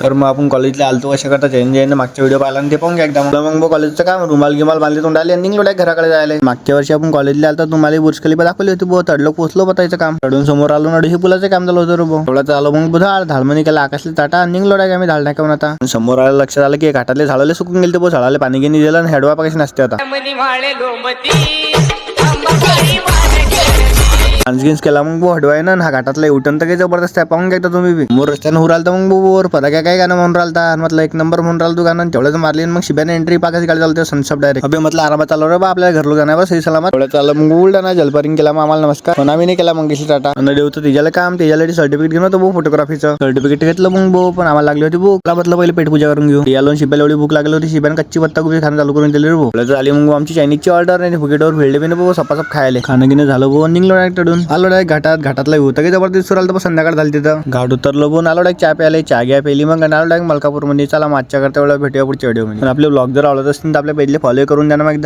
तर मग आपण कॉलेजला आलतो अशा करता जैन मागच्या व्हिडिओ पाहिला आणि ते पाहून घ्या एकदा. मग कॉलेजचं काम रुमाल गिमाल बांधले तोंडाले आणि निघलो घराकडे जायला. मागच्या वर्षी आपण कॉलेजला आलतो तुम्हाला बुर्ज खलिफा दाखवली होती बो. तडलो पोचलो बतायचं काम. तडून समोर आलो नडशी पुलाचं काम झालं होतं रो. थोडा चालू मग बुधा धालमणी केला आकाशला टाटा निघलो डाय आम्ही धाल टाकावून. आता समोर आलं लक्षात आलं की घाटातले झाडाले सुकून गेले बो. झाडाले पाणी गिनी दिलं आणि हेडवा पाकाशी नसते आता. डान्स केला मग बो हडवाय ना हा घाटातला उठण तर काही जबरदस्त आहे. पाहून घ्या तुम्ही बी. मोर रस्त्यानं उराल तर मग बोर पता काय गाणं म्हणून राहिलता. म्हटलं एक नंबर म्हणून राहिलं तू गाणं. तेवढंच मारली मग शिब्याने एंट्री पाकाची गाडी चालते सनसप डायरेक्ट. अबे म्हटलं आरामात चालू रे बा आपल्याला घरलो जाणार सही सलामत. तेवढं चाललं मग उलटा जलपरिंग केला मग आम्हाला नमस्कार पण आम्ही नाही केला मग गेली टाटा. आणि देवतो तिच्याला काम त्याच्यासाठी सर्टिफिकेट घेऊन होतो बो फोटोग्राफीचं. सर्टिफिकेट घेतलं मग बो पण आम्हाला लागली होती भूक. बदलं पहिले पेट पूजा करून घेऊ. याला शिब्याला एवढी भूक लागली होती. शिब्याने कच्ची पत्ता गोबी खाणं चालू करून दिली रे. झाली मग आमची चायनीजची ऑर्डर नाही फुकेटवर भेळले बी बो सपासप खायला. खाणं गिणं झालं बो निघलो डायरेक्ट टडून. आलो डायरेक्ट घाटातला होतं की जबरदस्त सुराल तर संध्याकाळ झाली तिथं. घाट उतरलो बोन आलो डायरेक्ट चहा प्यायला. चहा घ्या पेली मग आलो डायरेक्ट मलकापूर मध्ये. चला मागच्या करता एवढा भेटूया पुढच्या व्हिडिओ मध्ये. आपले ब्लॉग जर आवडत असतील तर आपल्या पेजला फॉलो करून द्या ना एकदा.